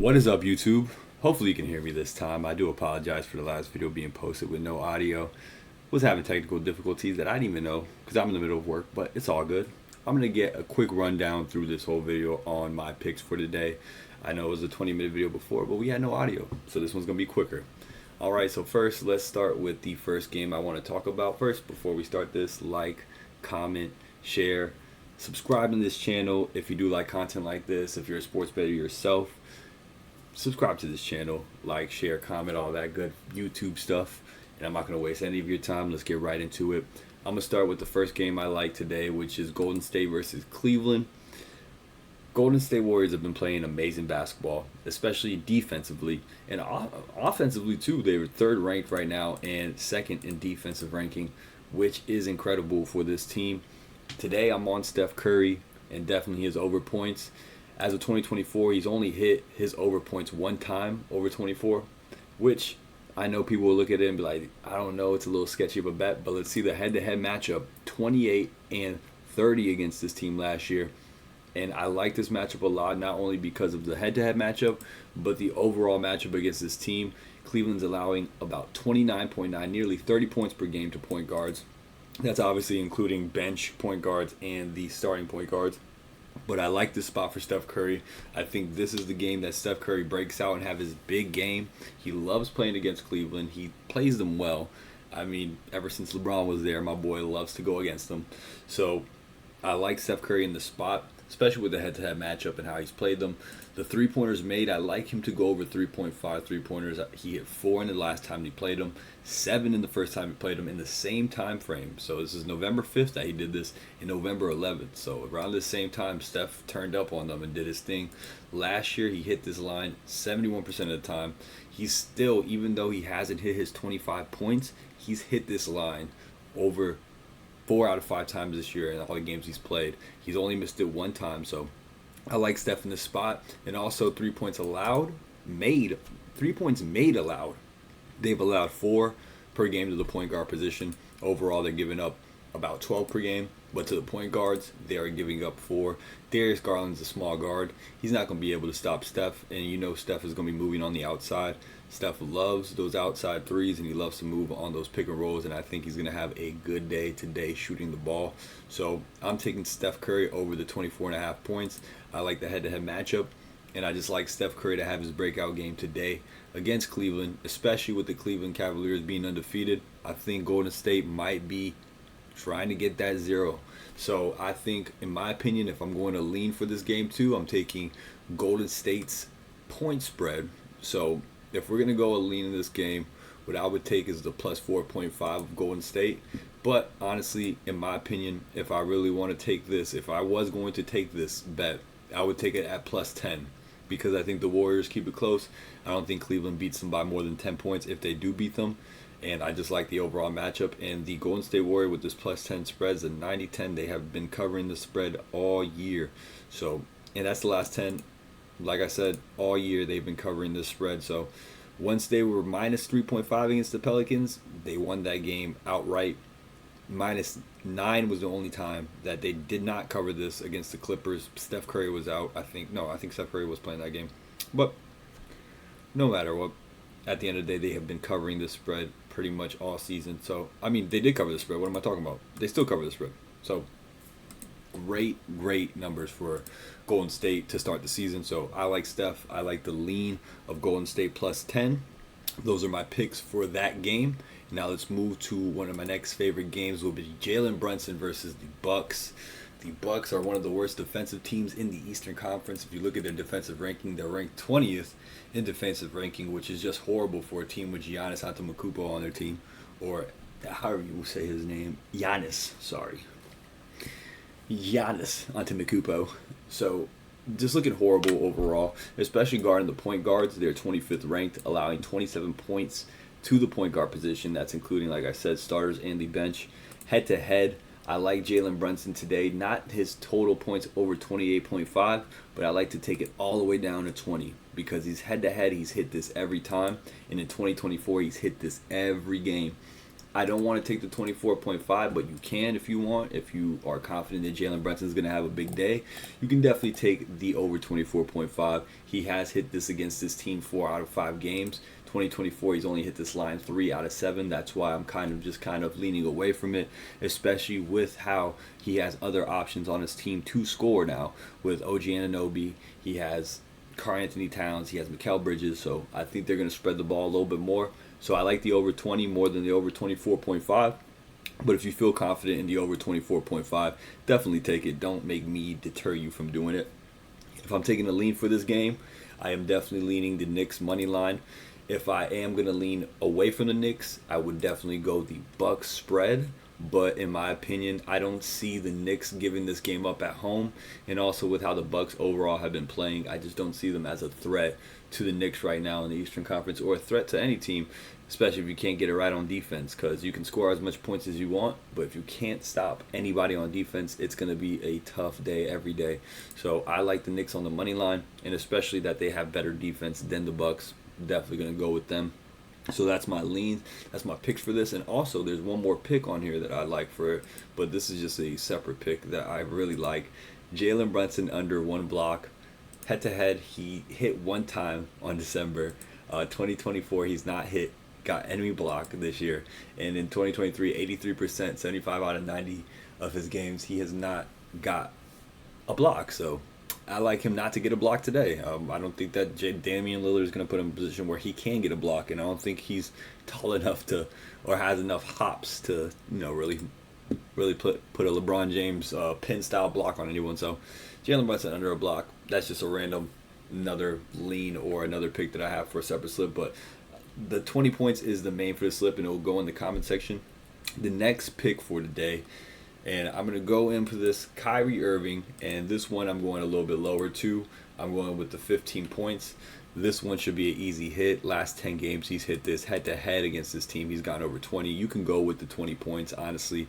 What is up, YouTube? Hopefully you can hear me this time. I do apologize for the last video being posted with no audio. Was having technical difficulties that I didn't even know because I'm in the middle of work, but it's all good. I'm going to get a quick rundown through this whole video on my picks for today. I know it was a 20-minute video before, but we had no audio, so this one's going to be quicker. Alright, so first, let's start with the first game I want to talk about. First, before we start this, like, comment, share, subscribe to this channel if you do like content like this. If you're a sports bettor yourself, subscribe to this channel, like, share, comment, all that good YouTube stuff. And I'm not going to waste any of your time. Let's get right into it. I'm going to start with the first game I like today, which is Golden State versus Cleveland. Golden State Warriors have been playing amazing basketball, especially defensively. And offensively, too. They're third ranked right now and second in defensive ranking, which is incredible for this team. Today, I'm on Steph Curry and definitely his over points. As of 2024, he's only hit his over points one time over 24, which I know people will look at it and be like, I don't know, it's a little sketchy of a bet, but let's see the head-to-head matchup. 28 and 30 against this team last year. And I like this matchup a lot, not only because of the head-to-head matchup, but the overall matchup against this team. Cleveland's allowing about 29.9, nearly 30 points per game to point guards. That's obviously including bench point guards and the starting point guards. But I like this spot for Steph Curry. I think this is the game that Steph Curry breaks out and have his big game. He loves playing against Cleveland. He plays them well. I mean, ever since LeBron was there, my boy loves to go against them. So I like Steph Curry in the spot, especially with the head-to-head matchup and how he's played them. The three-pointers made, I like him to go over 3.5 three-pointers. He hit 4 in the last time he played them, 7 in the first time he played them in the same time frame. So this is November 5th that he did this, in November 11th. So around the same time, Steph turned up on them and did his thing. Last year, he hit this line 71% of the time. He's still, even though he hasn't hit his 25 points, he's hit this line over 4 out of 5 times this year in all the games he's played. He's only missed it one time, so I like Steph in this spot. And also 3 points allowed, made. 3 points made allowed. They've allowed 4 per game to the point guard position. Overall, they're giving up about 12 per game. But to the point guards, they are giving up 4. Darius Garland's a small guard. He's not going to be able to stop Steph. And you know Steph is going to be moving on the outside. Steph loves those outside threes, and he loves to move on those pick and rolls. And I think he's going to have a good day today shooting the ball. So I'm taking Steph Curry over the 24.5 points. I like the head-to-head matchup. And I just like Steph Curry to have his breakout game today against Cleveland, especially with the Cleveland Cavaliers being undefeated. I think Golden State might be trying to get that 0. So I think, in my opinion, if I'm going to lean for this game too, I'm taking Golden State's point spread. So if we're going to go a lean in this game, what I would take is the plus 4.5 of Golden State. But honestly, in my opinion, if I really want to take this, if I was going to take this bet, I would take it at plus 10. Because I think the Warriors keep it close. I don't think Cleveland beats them by more than 10 points if they do beat them. And I just like the overall matchup. And the Golden State Warriors with this plus 10 spreads, the 90-10, they have been covering the spread all year. So, and that's the last 10. Like I said, all year they've been covering this spread. So once they were minus 3.5 against the Pelicans, they won that game outright. Minus 9 was the only time that they did not cover this against the Clippers. Steph Curry was out, I think. No, I think Steph Curry was playing that game. But no matter what, at the end of the day, they have been covering this spread pretty much all season. So, I mean, they did cover the spread. What am I talking about? They still cover the spread. So, great numbers for Golden State to start the season. So, I like Steph. I like the lean of Golden State plus 10. Those are my picks for that game. Now let's move to one of my next favorite games, will be Jalen Brunson versus the Bucks. The Bucks are one of the worst defensive teams in the Eastern Conference. If you look at their defensive ranking, they're ranked 20th in defensive ranking, which is just horrible for a team with Giannis Antetokounmpo on their team, or however you say his name, Giannis Antetokounmpo. So just looking horrible overall, especially guarding the point guards. They're 25th ranked, allowing 27 points to the point guard position. That's including, like I said, starters and the bench. Head to head, I like Jalen Brunson today. Not his total points over 28.5, but I like to take it all the way down to 20 because he's head to head. He's hit this every time, and in 2024 he's hit this every game. I don't want to take the 24.5, but you can if you want. If you are confident that Jalen Brunson's going to have a big day, you can definitely take the over 24.5. He has hit this against this team 4 out of 5 games. 2024, he's only hit this line 3 out of 7. That's why I'm kind of leaning away from it, especially with how he has other options on his team to score now. With OG Anunoby, he has Karl Anthony Towns, he has Mikal Bridges, so I think they're going to spread the ball a little bit more. So I like the over 20 more than the over 24.5. But if you feel confident in the over 24.5, definitely take it. Don't make me deter you from doing it. If I'm taking a lean for this game, I am definitely leaning the Knicks money line. If I am going to lean away from the Knicks, I would definitely go the Bucks spread. But in my opinion, I don't see the Knicks giving this game up at home. And also with how the Bucks overall have been playing, I just don't see them as a threat to the Knicks right now in the Eastern Conference, or a threat to any team, especially if you can't get it right on defense, because you can score as much points as you want, but if you can't stop anybody on defense, it's going to be a tough day every day. So I like the Knicks on the money line, and especially that they have better defense than the Bucks. Definitely going to go with them. So that's my lean. That's my picks for this. And also, there's one more pick on here that I like for it, but this is just a separate pick that I really like. Jalen Brunson under 1 block. Head-to-head, he hit 1 time on December. 2024, he's not got any block this year. And in 2023, 83%, 75 out of 90 of his games, he has not got a block. So I like him not to get a block today. I don't think that Damian Lillard is going to put him in a position where he can get a block, and I don't think he's tall enough to, or has enough hops to, really put a LeBron James pin style block on anyone. So Jalen Brunson under a block. That's just a random another lean or another pick that I have for a separate slip. But the 20 points is the main for the slip, and it will go in the comment section. The next pick for today, and I'm going to go in for this Kyrie Irving, and this one I'm going a little bit lower too. I'm going with the 15 points. This one should be an easy hit. Last 10 games he's hit this head-to-head against this team. He's gotten over 20. You can go with the 20 points, honestly.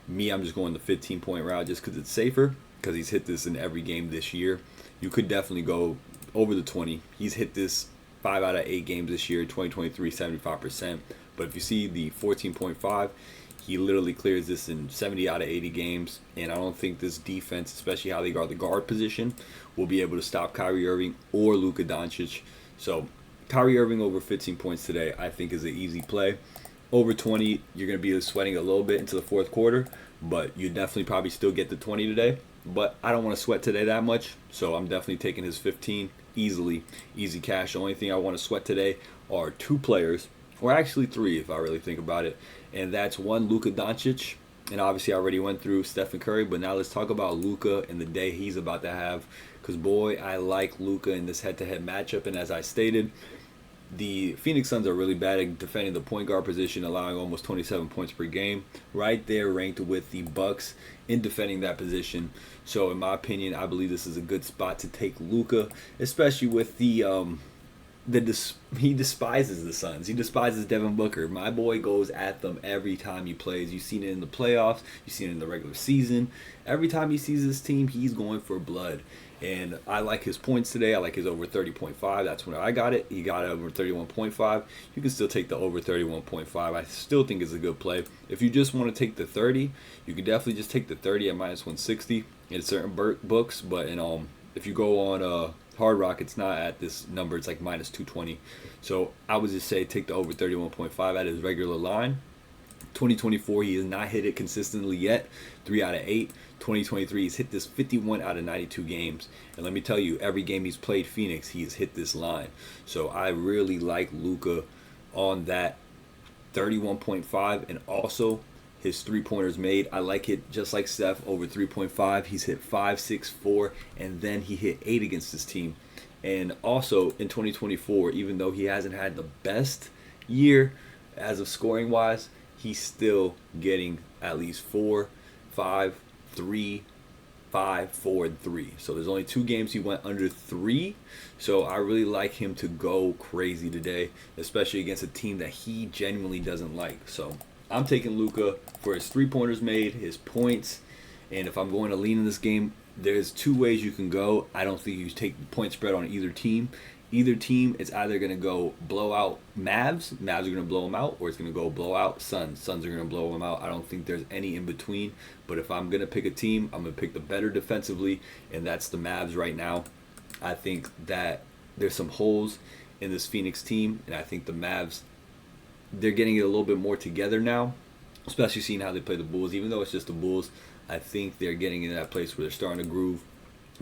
Me, I'm just going the 15-point route just because it's safer, because he's hit this in every game this year. You could definitely go over the 20. He's hit this 5 out of 8 games this year, 2023, 75%. But if you see the 14.5, he literally clears this in 70 out of 80 games. And I don't think this defense, especially how they guard the guard position, will be able to stop Kyrie Irving or Luka Doncic. So Kyrie Irving over 15 points today, I think, is an easy play. Over 20, you're going to be sweating a little bit into the fourth quarter, but you definitely probably still get the 20 today. But I don't want to sweat today that much, so I'm definitely taking his 15 easily. Easy cash. The only thing I want to sweat today are 2 players, or actually 3 if I really think about it. And that's one, Luka Doncic. And obviously I already went through Stephen Curry, but now let's talk about Luka and the day he's about to have. Because, boy, I like Luka in this head-to-head matchup. And as I stated, the Phoenix Suns are really bad at defending the point guard position, allowing almost 27 points per game. Right there ranked with the Bucks in defending that position. So in my opinion, I believe this is a good spot to take Luka, especially with he despises the Suns. He despises Devin Booker. My boy goes at them every time he plays. You've seen it in the playoffs. You've seen it in the regular season. Every time he sees this team, he's going for blood. And I like his points today. I like his over 30.5. That's when I got it. He got it over 31.5. You can still take the over 31.5. I still think it's a good play. If you just want to take the 30, you can definitely just take the 30 at minus 160 in certain books. But if you go on Hard Rock, it's not at this number. It's like minus 220. So I would just say take the over 31.5 at his regular line. 2024, he has not hit it consistently yet. 3 out of 8. 2023, he's hit this 51 out of 92 games. And let me tell you, every game he's played Phoenix, he has hit this line. So I really like Luka on that 31.5. And also his 3-pointers made. I like it just like Steph, over 3.5. He's hit 5, 6, 4, and then he hit 8 against this team. And also in 2024, even though he hasn't had the best year as of scoring wise, he's still getting at least 4, 5, 3, 5, 4, and 3. So there's only 2 games he went under 3. So I really like him to go crazy today, especially against a team that he genuinely doesn't like. So I'm taking Luka for his 3-pointers made, his points, and if I'm going to lean in this game, there's 2 ways you can go. I don't think you take the point spread on either team. either team, it's either going to go blow out Mavs are going to blow them out, or it's going to go blow out Suns are going to blow them out. I don't think there's any in between. But if I'm going to pick a team, I'm going to pick the better defensively, and that's the Mavs right now. I think that there's some holes in this Phoenix team, and I think the Mavs, they're getting it a little bit more together now, especially seeing how they play the Bulls. Even though it's just the Bulls, I think they're getting into that place where they're starting to groove.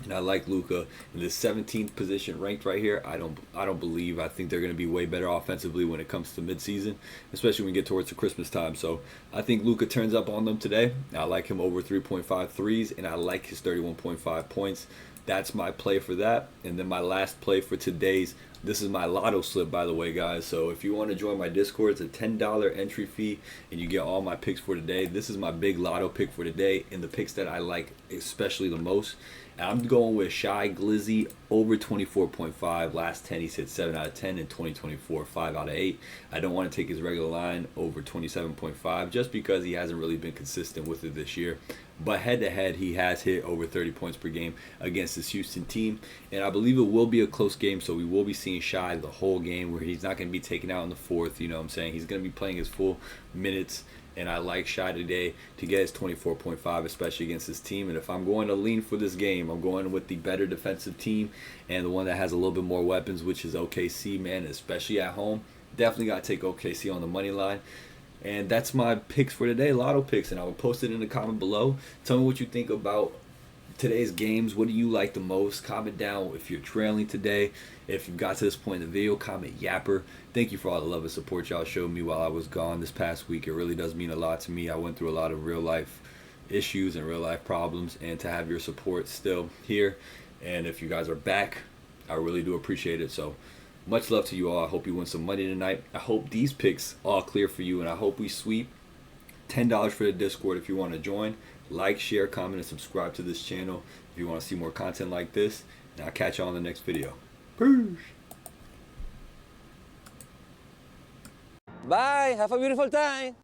And I like Luka in the 17th position ranked right here. I think they're going to be way better offensively when it comes to midseason, especially when we get towards the Christmas time. So I think Luka turns up on them today. I like him over 3.5 threes, and I like his 31.5 points. That's my play for that. And then my last play for this is my lotto slip, by the way, guys. So if you want to join my Discord, it's a $10 entry fee, and you get all my picks for today. This is my big lotto pick for today, and the picks that I like especially the most. And I'm going with Shy Glizzy over 24.5. Last 10, he's hit 7 out of 10. In 2024, 5 out of 8. I don't want to take his regular line over 27.5 just because he hasn't really been consistent with it this year. But head-to-head, he has hit over 30 points per game against this Houston team. And I believe it will be a close game, so we will be seeing Shy the whole game where he's not going to be taken out in the fourth. You know what I'm saying? He's going to be playing his full minutes. And I like Shy today to get his 24.5, especially against this team. And if I'm going to lean for this game, I'm going with the better defensive team and the one that has a little bit more weapons, which is OKC, man, especially at home. Definitely got to take OKC on the money line. And that's my picks for today, lotto picks. And I will post it in the comment below. Tell me what you think about today's games. What do you like the most? Comment down if you're trailing today. If you got to this point in the video, comment Yapper. Thank you for all the love and support y'all showed me while I was gone this past week. It really does mean a lot to me. I went through a lot of real life issues and real life problems, and to have your support still here, and if you guys are back, I really do appreciate it. So much love to you all. I hope you win some money tonight. I hope these picks all clear for you, and I hope we sweep $10 for the Discord if you want to join. Like, share, comment, and subscribe to this channel if you want to see more content like this. And I'll catch you on the next video. Peace. Bye. Have a beautiful time.